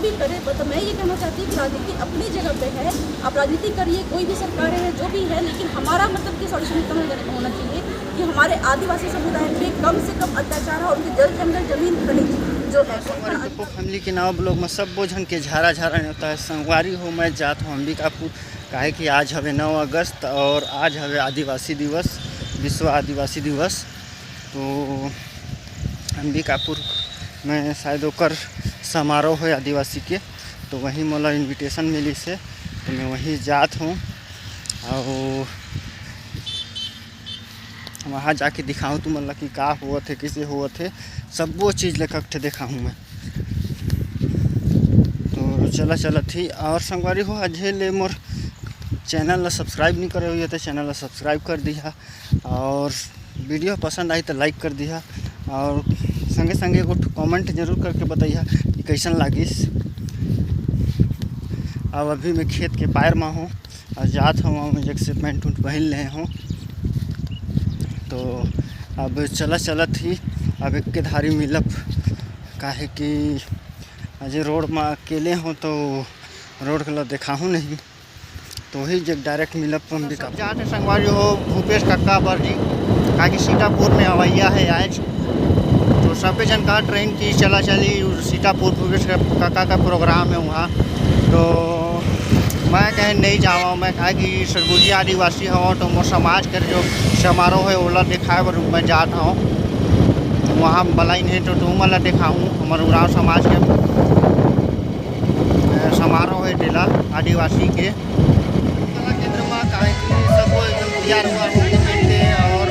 भी करे, तो मैं ये कहना चाहती हूँ कि राजनीति अपनी जगह पे है, आप राजनीति करिए, कोई भी सरकार है जो भी है, लेकिन हमारा मतलब कि सॉल्यूशन इतना होना चाहिए कि हमारे आदिवासी समुदाय पे कम से कम अत्याचार है और उनके जल जंगल जमीन खनिज जो है। फैमिली के नाव ब्लॉग में सब बोझन के झारा झारा नहीं होता है। संगवारी हो मैं जात हूँ अंबिकापुर, काहे कि आज हवे 9 अगस्त और आज हवे आदिवासी दिवस, विश्व आदिवासी दिवस। तो अंबिकापुर में शायद ओकर समारोह है आदिवासी के, तो वहीं मोला इनविटेशन मिली से, तो मैं वहीं जात हूँ और वहाँ जाके दिखाऊँ तुम मतलब कि का हुआ थे, कैसे हुआ थे, सब वो चीज़ लेकर दिखाऊँ मैं। तो चला थी। और संगवारी हो अजय ले मोर चैनल ला सब्सक्राइब नहीं करे हुए तो चैनल ला सब्सक्राइब कर दिया, और वीडियो पसंद आई तो लाइक कर दिया, और संगे संगे एगो कमेंट जरूर करके बताइए कि कैसन लागिस। अब अभी मैं खेत के पार में हूँ और जात हूँ, मुझे से पैंट उंट पहन ले हूँ। तो अब चला थी अब एक के धारी मिलब, काहे कि अजय रोड में अकेले हूँ तो रोड के लिए देखा हूँ नहीं, तो वही जब डायरेक्ट मिलब तो हम दिखा जाते। संगवारी हो भूपेश कक्का बर्जी, कहा कि सीतापुर में हवैया है आज, तो सब जन कहा ट्रेन की चला चली सीतापुर, भूपेश कक्का का प्रोग्राम है वहाँ। तो मैं कहीं नहीं जावा, मैं कहा कि सरगुजिया आदिवासी हूँ, तो मोर समाज के जो समारोह है ओला दिखाए बर मैं जात हूँ, वहाँ बलाई नहीं तो तुम ला दिखाऊँ हमारे उराव समाज के समारोह है डेला आदिवासी के कला केंद्र में, कहा कि सब एकदम तैयार हुआ है और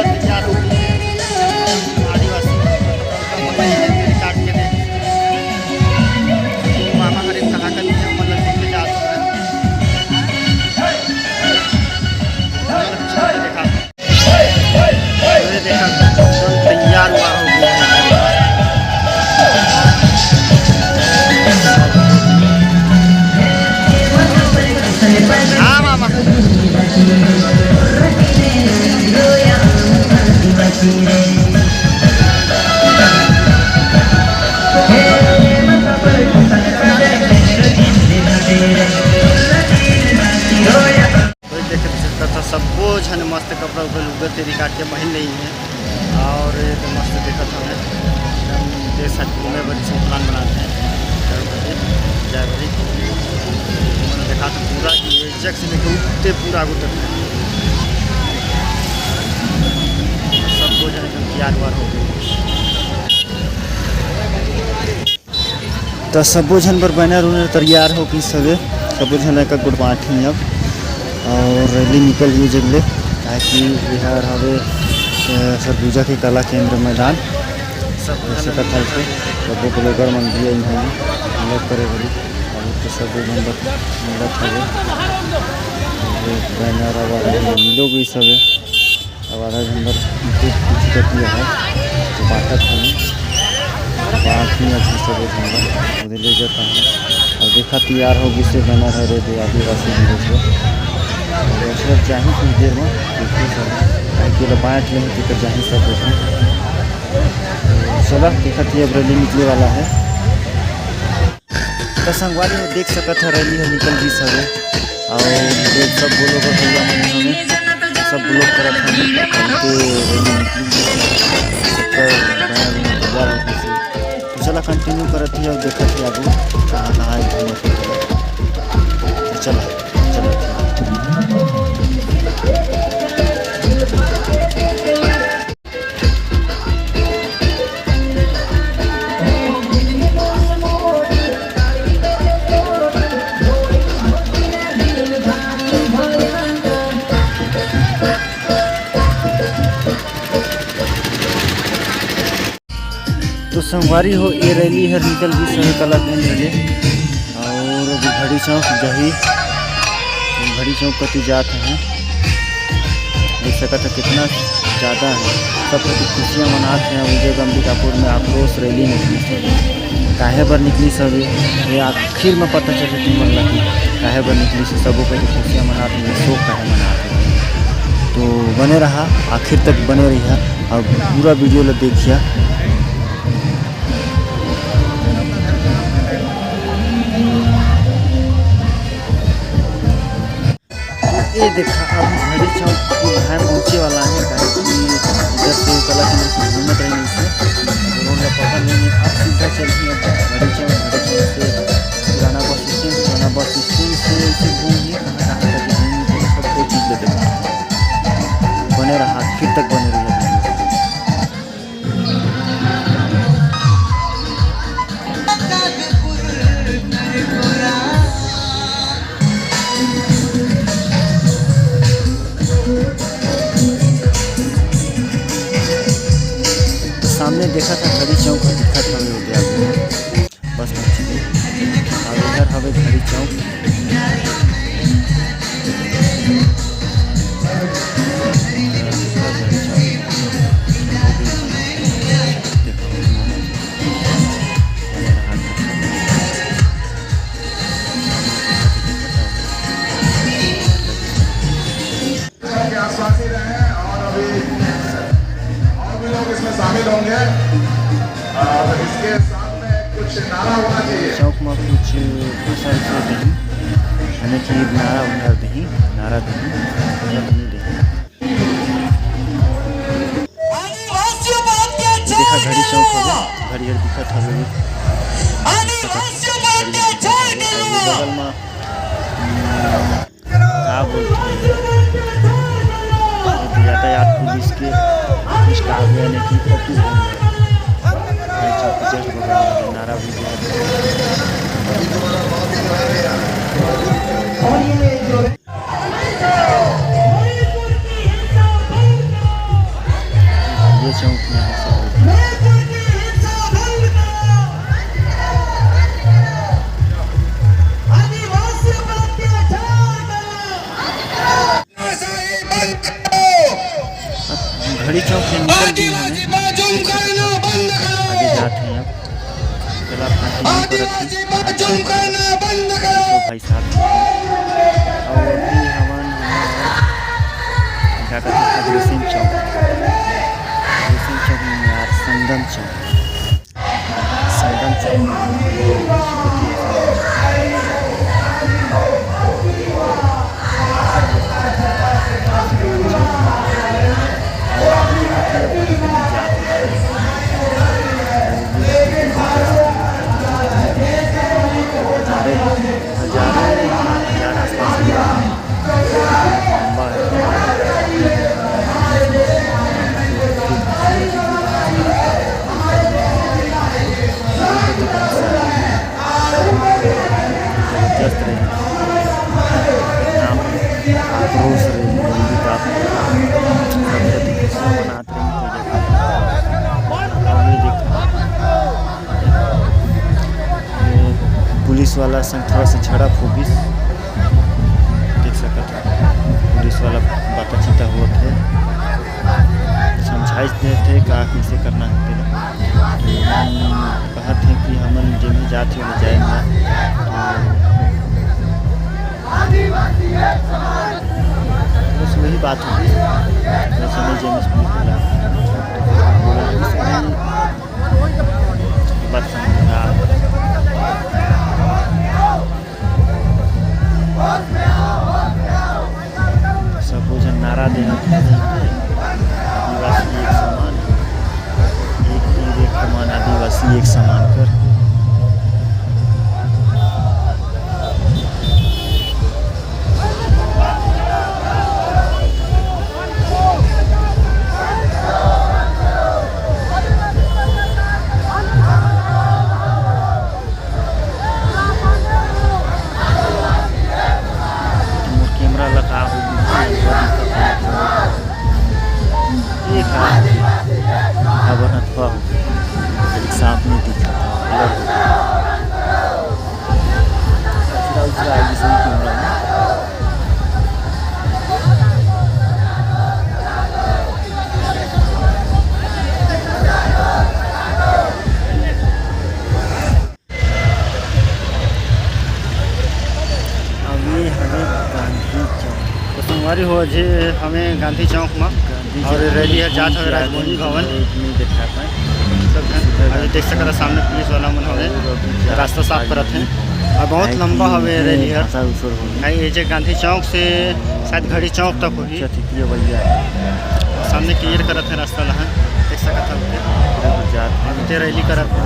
तैयार हो आदिवासी काट के दे मामा हरे कहा कर मतलब देखे जाते हैं। देखा तैयार हुआ हो गया हाँ मामा। सबको झन मस्त कपड़ा उपड़ा लुगा तेरी काट के पहन रही है, और तो मस्त देखा था हमें देश साथ घूमे बड़ी से प्लान बनाते हैं जय भरी। मैंने देखा था पूरा ये जग से लेकर उठते पूरा आगू तक सबको झन एकदम तैयार वार हो गए, तो सबो झन पर बैनर उनर तैयार हो गई सवे, सबो झन का गुड़ बाँटी अब और रैली निकल गई जगले, ताकि बिहार हवे सरगुजा के कला केंद्र मैदान सब ऐसे कथा थे। सब ब्लॉगर मन भी आई हैं मदद करे बड़ी, तो सब मिलत हवे बैनर आवाज मिलो गई सब आवाज अंदर कुछ दिया है तो बाटत हमें बाकी अच्छी सब झंडा उधर ले जाता हूँ। और देखा तैयार होगी से बैनर है रे आदिवासी दिवस को चाहिए कुछ देर में देखिए सब बाँट लें तो चाहिए सब देखें। चला देखा थी अब रैली निकले वाला है, तो संगवारी में देख सकता है रैली है निकल गई सब, और सब बोलो का भैया मैंने हमें सब ब्लॉग करा था रैली निकली। तो चला कंटिन्यू करती है और देखा थी आगे कहाँ कहाँ चला तो संगवारी हो ये रैली है निकल गई सभी कला केंद्र ले, और अभी घड़ी चौक जही घड़ी चौक कति जात हैं, देख सकता था कितना ज़्यादा है, सब खुशियाँ मनाते हैं। विजय अंबिकापुर में आक्रोश रैली निकली, काहे बर निकली सब ये आखिर में पता चले तुम मन लगी काहे बर निकली से सबों को खुशियाँ मनाते हैं, शोक काहे मनाते हैं। तो बने रहा आखिर तक बने रहिए और पूरा वीडियो ला देखिए। ये देखा अभी घड़ी चौक घर पहुँचे वाला है, इधर से कला की घूमत रही से रोड का पता नहीं है। अब सीधा चलती है घड़ी चौक से पुराना बस स्टैंड से ऐसे घूमिए कहाँ तक घूमिए, सब कोई चीज़ लेते बने रहा फिर तक बने रही। सामने देखा था घड़ी चौक दिखा था हमें उद्या बस पहुँच गए। अब इधर हवे घड़ी चौक, शामिल होंगे और इसके सामने कुछ नारा होना चाहिए। चौक में कुछ भाषा से दही यानी कि नारा उनार दही नारा दही देखा घड़ी चौक हो घड़ी दिखा था बगल में क्या बोलते हैं यातायात पुलिस के स्टाफ यानी कि नारा भी ये चौक में घड़ी चौक से निकल गई हमें, आगे जाते हैं। अब कला तो भाई साहब और अभी हवन क्या कहते हैं अग्रसेन चौक में यार संगम चौक पुलिस वाला संग थोड़ा सा झड़प हो गई, देख सकते पुलिस वाला बात चिता हुआ थे समझाइश दे थे का कैसे करना है तेरा कहा थे कि हमन जिन्हें जाते हुए जाएंगे तो बस वही बात होगी वैसे नहीं जेम्स बात समझा सब जन नारा देना आदिवासी एक समान एक तीर एक कमान आदिवासी एक समान कर साफ नहीं दिखा अभी हमें गांधी चौक तुम्हारी हो जे हमें गांधी चौक में और रेडी है जात राजभवन भवन नहीं देखा पाए सब है। और देख सकता सामने पुलिस वाला मन हवे रास्ता साफ करत हैं और बहुत लंबा हवे रैली है। ये जे गांधी चौक से शायद घड़ी चौक तक होगी। सामने क्लियर करत है रास्ता ला देख सकत है ते रैली करत है।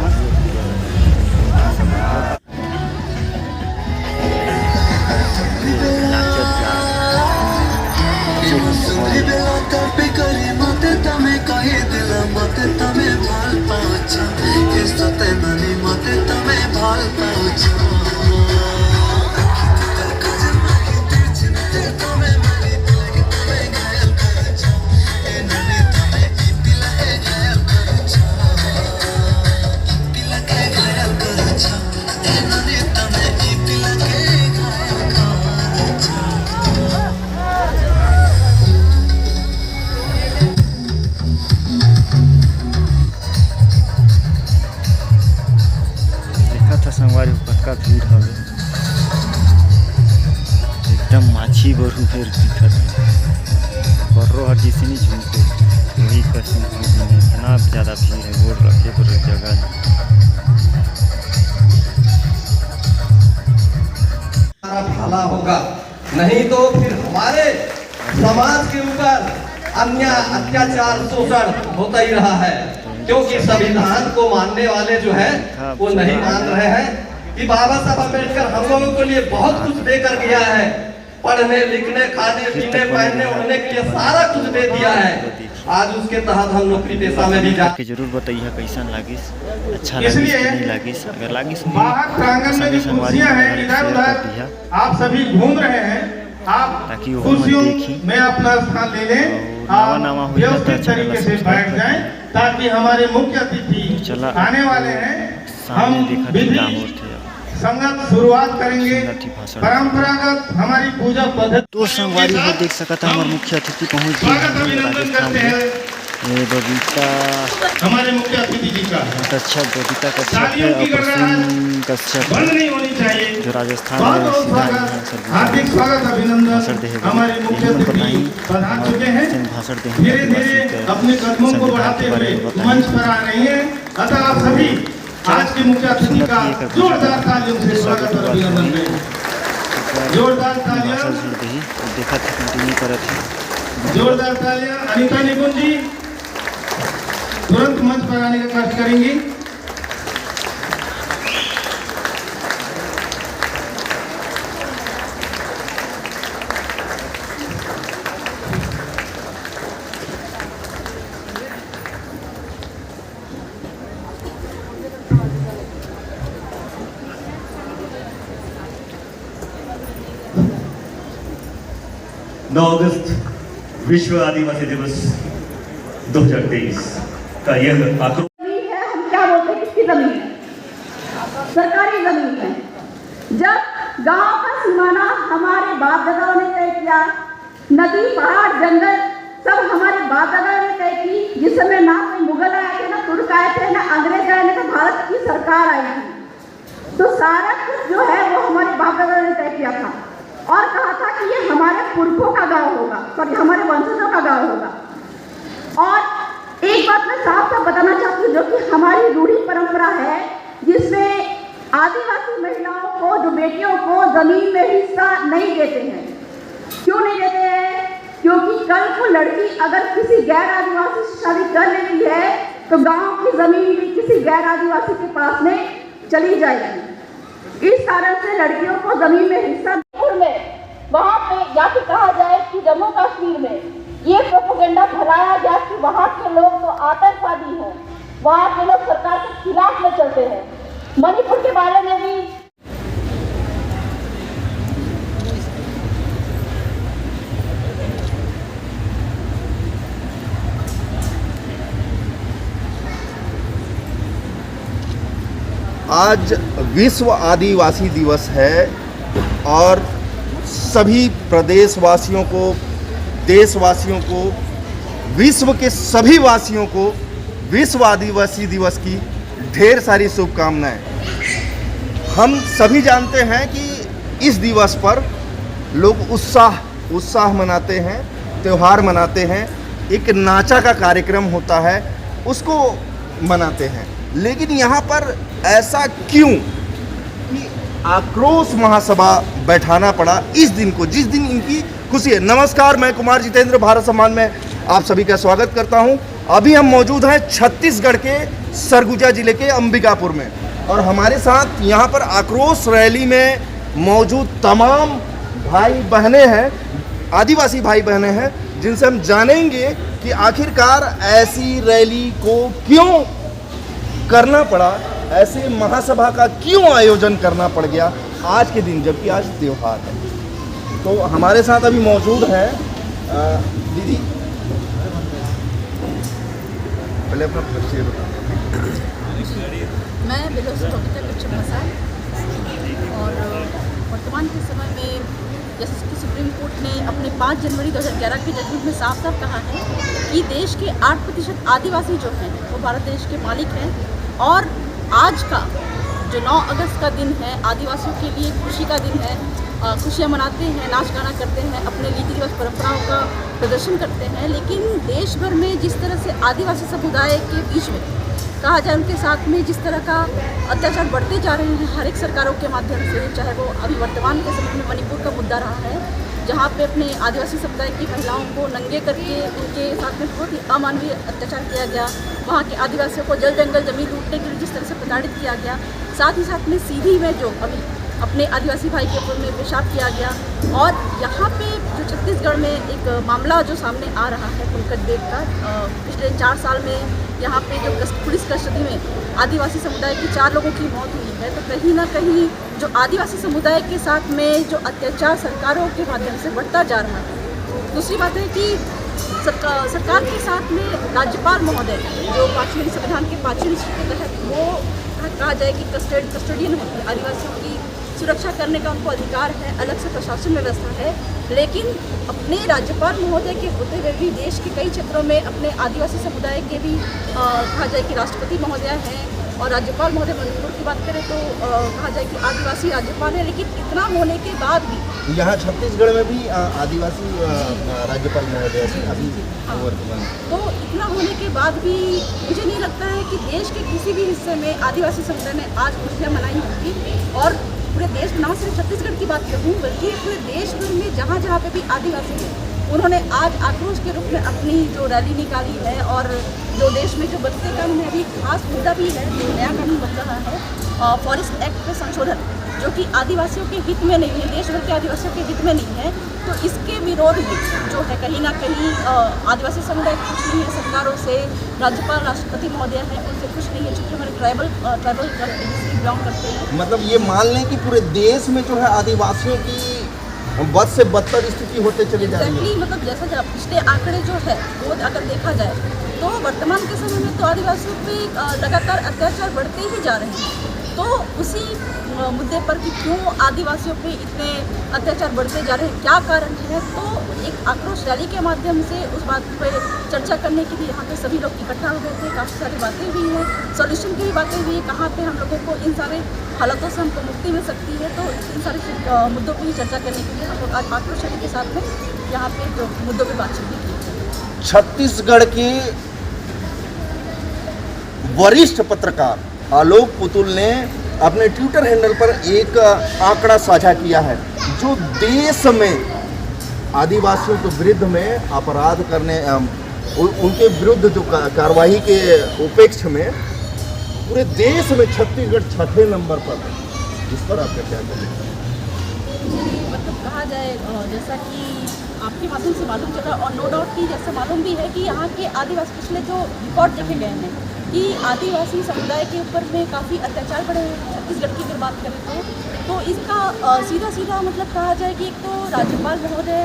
संगवारी पक्का भीड़ हवे एकदम माछी बरू फिर दिखत बर्रो हर जिसनी झुमके वही कसिन इतना ज़्यादा भीड़ है। वोट रखे पर जगह भला होगा, नहीं तो फिर हमारे समाज के ऊपर अन्याय अत्याचार शोषण होता ही रहा है। क्योंकि संविधान को मानने वाले जो है वो नहीं मान रहे हैं कि बाबा साहब अम्बेडकर हम लोगों के लिए बहुत कुछ देकर गया है। पढ़ने लिखने खाने पीने पहनने ओढ़ने के लिए सारा कुछ दे दिया है। आज उसके तहत हम नौकरी पेशा में भी जाके जरूर बताइए कैसन लागिस, अच्छा इसलिए नहीं लागिस, अगर लागिस बाहर प्रांगण में जो कुर्सियां हैं इधर उधर आप सभी घूम रहे हैं, आप ताकि वो कुर्सियों देखी में अपना स्थान ले लें, आप नवा व्यवस्थित तरीके से बैठ जाएं ताकि हमारे मुख्य अतिथि आने वाले हैं। हम विधि संगत शुरुआत करेंगे। परंपरागत हमारी पूजा पद्धति तो संगवारी हो देख सकता हमारे मुख्य अतिथि पहुंच गए ये बबीता हमारे मुख्य अतिथि जी का अच्छा बबीता कश्यप है और प्रसून कश्यप बंद नहीं होनी चाहिए। जो राजस्थान में हार्दिक स्वागत अभिनंदन। हमारे मुख्य अतिथि पधार चुके हैं, भाषण धीरे धीरे अपने कदमों को बढ़ाते हुए मंच पर आ रही है। अतः आप सभी आज के मुख्य अतिथि का जोरदार तालियों से स्वागत और अभिनंदन करें। जोरदार तालियां देखा था कंटिन्यू करत जोरदार तालियां। अनीता निकुंज जी तुरंत मंच पर आने का कष्ट करेंगी। नौ अगस्त विश्व आदिवासी दिवस 2023 का यह आक्रोश जमीन है, हम क्या बोलते हैं किसकी जमीन है? सरकारी जमीन है। जब गांव का सीमाना हमारे बाप दादाओं ने तय किया, नदी पहाड़ जंगल सब हमारे बाप दादाओं ने तय की। जिस समय ना कोई मुगल आए थे, ना तुर्क आए थे, ना अंग्रेज आए, ना भारत की सरकार आई थी, तो सारा कुछ जो है वो हमारे बाप दादाओं ने तय किया था और कहा था कि ये हमारे पुरखों का गांव होगा, सॉरी हमारे वंशजों का गांव होगा। और एक बात मैं साफ साफ बताना चाहती हूँ, जो कि हमारी रूढ़ी परंपरा है, जिसमें आदिवासी महिलाओं को, जो बेटियों को जमीन में हिस्सा नहीं देते हैं। क्यों नहीं देते हैं? क्योंकि कल को लड़की अगर किसी गैर आदिवासी से शादी कर ले रही है तो गांव की जमीन भी किसी गैर आदिवासी के पास में चली जाएगी। इस कारण से लड़कियों को जमीन में हिस्सा में वहाँ पे या फिर कहा जाए कि जम्मू कश्मीर में ये प्रोपेगेंडा फैलाया गया कि वहाँ के लोग तो आतंकवादी हैं, वहाँ के लोग सरकार के खिलाफ में चलते हैं। मणिपुर के बारे में भी आज विश्व आदिवासी दिवस है और सभी प्रदेशवासियों को, देशवासियों को, विश्व के सभी वासियों को विश्व आदिवासी दिवस की ढेर सारी शुभकामनाएं। हम सभी जानते हैं कि इस दिवस पर लोग उत्साह मनाते हैं, त्यौहार मनाते हैं, एक नाचा का कार्यक्रम होता है, उसको मनाते हैं, लेकिन यहाँ पर ऐसा क्यों कि आक्रोश महासभा बैठाना पड़ा इस दिन को, जिस दिन इनकी खुशी है। नमस्कार, मैं कुमार जितेंद्र भारत सम्मान में आप सभी का स्वागत करता हूं। अभी हम मौजूद हैं छत्तीसगढ़ के सरगुजा जिले के अंबिकापुर में, और हमारे साथ यहाँ पर आक्रोश रैली में मौजूद तमाम भाई बहनें हैं, आदिवासी भाई बहनें हैं, जिनसे हम जानेंगे कि आखिरकार ऐसी रैली को क्यों करना पड़ा, ऐसे महासभा का क्यों आयोजन करना पड़ गया आज के दिन, जबकि आज त्योहार है। तो हमारे साथ अभी मौजूद है दीदी, पहले अपना परिचय बताओ। मैं बेलोसी बबीता कच्छप मसाल, और वर्तमान के समय में जैसे कि सुप्रीम कोर्ट ने अपने 5 जनवरी 2011 के जजमेंट में साफ साफ कहा है कि देश के 8% आदिवासी जो हैं वो भारत देश के मालिक हैं, और आज का जो 9 अगस्त का दिन है आदिवासियों के लिए खुशी का दिन है। खुशियाँ मनाते हैं, नाच गाना करते हैं, अपने रीति रिवाज परंपराओं का प्रदर्शन करते हैं, लेकिन देश भर में जिस तरह से आदिवासी समुदाय के बीच में कहा जाए उनके साथ में जिस तरह का अत्याचार बढ़ते जा रहे हैं हर एक सरकारों के माध्यम से, चाहे वो अभी वर्तमान के समय में मणिपुर का मुद्दा रहा है, जहाँ पे अपने आदिवासी समुदाय की महिलाओं को नंगे करके उनके साथ में बहुत ही अमानवीय अत्याचार किया गया, वहाँ के आदिवासियों को जल जंगल ज़मीन लूटने के लिए जिस तरह से प्रताड़ित किया गया, साथ ही साथ में सीधी में जो अभी अपने आदिवासी भाई के ऊपर में पेशाब किया गया, और यहाँ पे जो छत्तीसगढ़ में एक मामला जो सामने आ रहा है पंकज देव का, पिछले 4 साल में यहाँ पे जो पुलिस कस्टडी में आदिवासी समुदाय की 4 लोगों की मौत हुई है, तो कहीं ना कहीं जो आदिवासी समुदाय के साथ में जो अत्याचार सरकारों के माध्यम से बढ़ता जा रहा है। दूसरी बात है कि सरकार के साथ में राज्यपाल महोदय जो 5वें संविधान के 5वें के तहत वो कहा जाए कि कस्टोडियन होती है, आदिवासियों की सुरक्षा करने का उनको अधिकार है, अलग से प्रशासन व्यवस्था है, लेकिन अपने राज्यपाल महोदय के होते हुए भी देश के कई क्षेत्रों में अपने आदिवासी समुदाय के भी कहा जाए कि राष्ट्रपति महोदय हैं, और राज्यपाल महोदय मणिपुर की बात करें तो कहा जाए कि आदिवासी राज्यपाल है, लेकिन इतना होने के बाद भी यहाँ छत्तीसगढ़ में भी आदिवासी राज्यपाल महोदय अभी वर्तमान। तो इतना होने के बाद भी मुझे नहीं लगता है कि देश के किसी भी हिस्से में आदिवासी समुदाय ने आज खुशियाँ मनाई होंगी, और पूरे देश में, ना सिर्फ छत्तीसगढ़ की बात करूँ बल्कि पूरे देश भर में जहाँ जहाँ पे भी आदिवासी हैं उन्होंने आज आक्रोश के रूप में अपनी जो रैली निकाली है। और जो देश में जो बनते कानून है, अभी खास मुद्दा भी है, जो नया कानून बन रहा है फॉरेस्ट एक्ट में संशोधन, जो कि आदिवासियों के हित में नहीं है, देश भर के आदिवासियों के हित में नहीं है, तो इसके विरोध में जो है कहीं ना कहीं आदिवासी समुदाय खुश नहीं है सरकारों से, राज्यपाल राष्ट्रपति महोदय हैं उनसे खुश नहीं है, चूँकि हमारे ट्राइबल बिलोंग करते हैं। मतलब ये मान लें कि पूरे देश में जो है आदिवासियों की बद से बदतर स्थिति होते चली जा रही है। मतलब जैसा पिछले आंकड़े जो है वो अगर देखा जाए तो वर्तमान के समय में तो आदिवासियों पे लगातार अत्याचार बढ़ते ही जा रहे हैं। तो उसी मुद्दे पर कि क्यों आदिवासियों पे इतने अत्याचार बढ़ते जा रहे हैं, क्या कारण है, तो एक आक्रोश रैली के माध्यम से उस बात पर चर्चा करने के लिए यहाँ पे सभी लोग इकट्ठा हो गए थे। काफ़ी सारी बातें हुई हैं, सॉल्यूशन की भी बातें हुई है, कहाँ पे हम लोगों को इन सारे हालातों से हमको मुक्ति मिल सकती है। तो इन सारे मुद्दों पर ही चर्चा करने के लिए हम लोग आज आक्रोश रैली के साथ में यहाँ पे जो मुद्दों पर बातचीत भी की। छत्तीसगढ़ के वरिष्ठ पत्रकार आलोक पुतुल ने अपने ट्विटर हैंडल पर एक आंकड़ा साझा किया है, जो देश में आदिवासियों के विरुद्ध में अपराध करने उनके विरुद्ध जो कार्रवाई के उपेक्ष में पूरे देश में छत्तीसगढ़ 6वें नंबर पर है। जिस पर आपका क्या कहना है? मतलब कहा जाए जैसा कि आपके माध्यम से मालूम चला, और नो डाउट कि जैसा मालूम भी है कि यहाँ के आदिवासी पिछले जो रिकॉर्ड देखे गए हैं कि आदिवासी समुदाय के ऊपर में काफ़ी अत्याचार बढ़े हैं छत्तीसगढ़ की अगर बात करें तो इसका सीधा मतलब कहा जाए कि एक तो राज्यपाल महोदय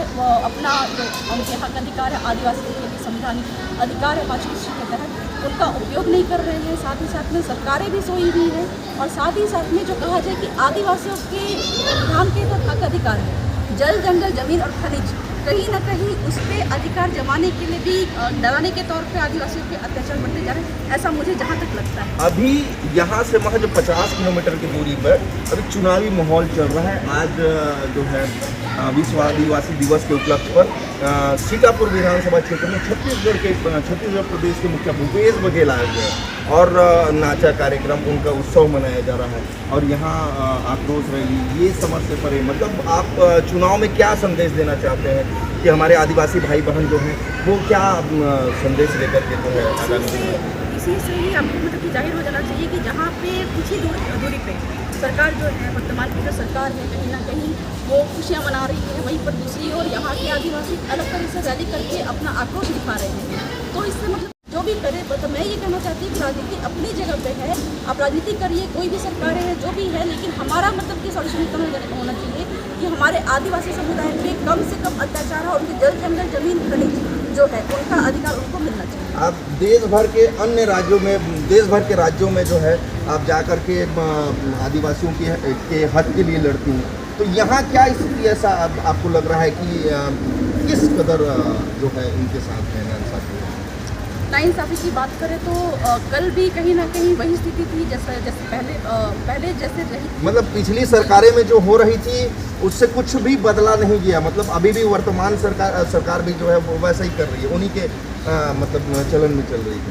अपना जो उनके हक अधिकार है, आदिवासी के लिए संवैधानिक अधिकार है 5वीं सूची के तहत, उनका उपयोग नहीं कर रहे हैं। साथ ही साथ में सरकारें भी सोई हुई हैं, और साथ ही साथ में जो कहा जाए कि आदिवासियों के संविधान के तो हक अधिकार है, जल जंगल जमीन और खनिज, कहीं ना कहीं उस पर अधिकार जमाने के लिए भी डराने के तौर पे आदिवासियों के अत्याचार बढ़ते जा रहे हैं, ऐसा मुझे जहाँ तक लगता है। अभी यहाँ से महज 50 किलोमीटर की दूरी पर अभी चुनावी माहौल चल रहा है। आज जो है विश्व आदिवासी दिवस के उपलक्ष्य पर सीतापुर विधानसभा क्षेत्र में छत्तीसगढ़ प्रदेश के मुखिया भूपेश बघेल आए हुए हैं और नाचा कार्यक्रम उनका उत्सव मनाया जा रहा है और यहाँ आक्रोश रैली ये समझ से परे। मतलब आप चुनाव में क्या संदेश देना चाहते हैं कि हमारे आदिवासी भाई बहन जो हैं वो क्या संदेश लेकर के जो है आगामी दिन में? इसी से ही आपको मतलब कि जाहिर हो जाना चाहिए कि जहाँ पे कुछ ही दूरी पे सरकार जो है वर्तमान की जो सरकार है कहीं ना कहीं वो खुशियाँ मना रही है, वहीं पर दूसरी ओर यहाँ के आदिवासी अलग तरह से रैली करके अपना आक्रोश दिखा रहे हैं। तो इससे मतलब जो भी करे तो मैं ये कहना चाहती हूँ कि राजनीति अपनी जगह पे है, आप राजनीति करिए, कोई भी सरकार है जो भी है, लेकिन हमारा मतलब कि सॉल्यूशन इतना होना चाहिए कि हमारे आदिवासी समुदाय पे कम से कम अत्याचार और उनके जल जंगल जमीन खनिज जो है उनका अधिकार उनको मिलना चाहिए। आप देश भर के अन्य राज्यों में, देश भर के राज्यों में जो है आप जाकर के आदिवासियों के हक के लिए लड़ती हैं, तो यहाँ क्या स्थिति ऐसा आपको लग रहा है कि किस कदर जो है इनके साथ है नाइंसाफ़ी? नाइंसाफ़ी की बात करें तो कल भी कहीं ना कहीं वही स्थिति थी जैसे पहले जैसे रही। मतलब पिछली सरकारें में जो हो रही थी उससे कुछ भी बदला नहीं गया, मतलब अभी भी वर्तमान सरकार भी जो है वो वैसा ही कर रही है, उन्हीं के मतलब चलन में चल रही है।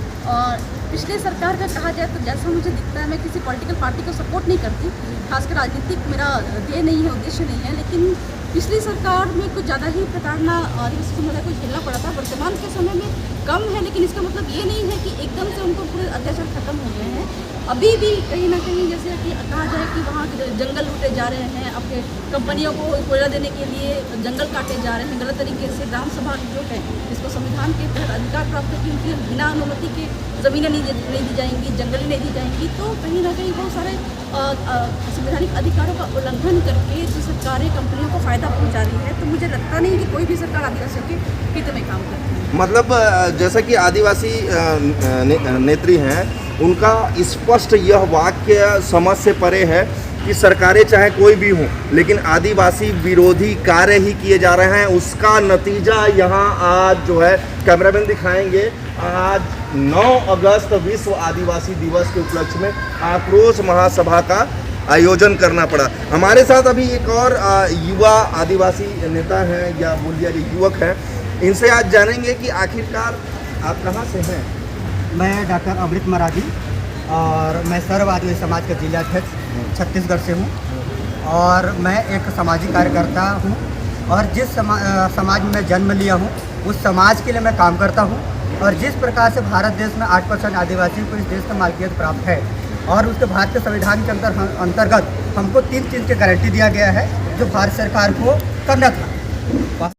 पिछले सरकार का कहा जाए तो जैसा मुझे दिखता है, मैं किसी पॉलिटिकल पार्टी को सपोर्ट नहीं करती, खासकर राजनीतिक मेरा ध्येय नहीं है, उद्देश्य नहीं है, लेकिन पिछली सरकार में कुछ ज़्यादा ही प्रताड़ना आदिवासी समुदाय को झेलना पड़ा था। वर्तमान के समय में कम है, लेकिन इसका मतलब ये नहीं है कि एकदम से उनको पूरे अत्याचार खत्म हो गए हैं। अभी भी कहीं ना कहीं जैसे कि कहा जाए कि वहाँ जंगल लूटे जा रहे हैं, अपने कंपनियों को कोयला देने के लिए जंगल काटे जा रहे हैं गलत तरीके से। ग्राम सभा जो है जिसको संविधान के तहत अधिकार प्राप्त है कि उनकी बिना अनुमति के ज़मीनें नहीं दी जाएंगी, जंगल नहीं दी जाएंगी, तो कहीं ना कहीं बहुत सारे संवैधानिक अधिकारों का उल्लंघन करके जो सरकारें कंपनियों को फ़ायदा पहुँचा रही है। तो मुझे लगता नहीं कि कोई भी सरकार आदिवासियों के हित में काम करती है। मतलब जैसा कि आदिवासी नेत्री हैं, उनका स्पष्ट यह वाक्य समझ से परे है कि सरकारें चाहे कोई भी हों, लेकिन आदिवासी विरोधी कार्य ही किए जा रहे हैं। उसका नतीजा यहाँ आज जो है कैमरामैन दिखाएंगे। आज 9 अगस्त विश्व आदिवासी दिवस के उपलक्ष्य में आक्रोश महासभा का आयोजन करना पड़ा। हमारे साथ अभी एक और युवा आदिवासी नेता हैं या बोल दिया कि युवक हैं, इनसे आज जानेंगे कि आखिरकार आप कहाँ से हैं। मैं डॉक्टर अमृत मराठी और मैं सर्व आदिवासी समाज का जिलाध्यक्ष छत्तीसगढ़ से हूँ और मैं एक सामाजिक कार्यकर्ता हूँ और जिस समाज में मैं जन्म लिया हूँ उस समाज के लिए मैं काम करता हूँ। और जिस प्रकार से भारत देश में 8% आदिवासियों को इस देश का मालिकियत प्राप्त है और उसके भारतीय संविधान के अंतर्गत हमको 3 चीज़ की गारंटी दिया गया है जो भारत सरकार को करना था।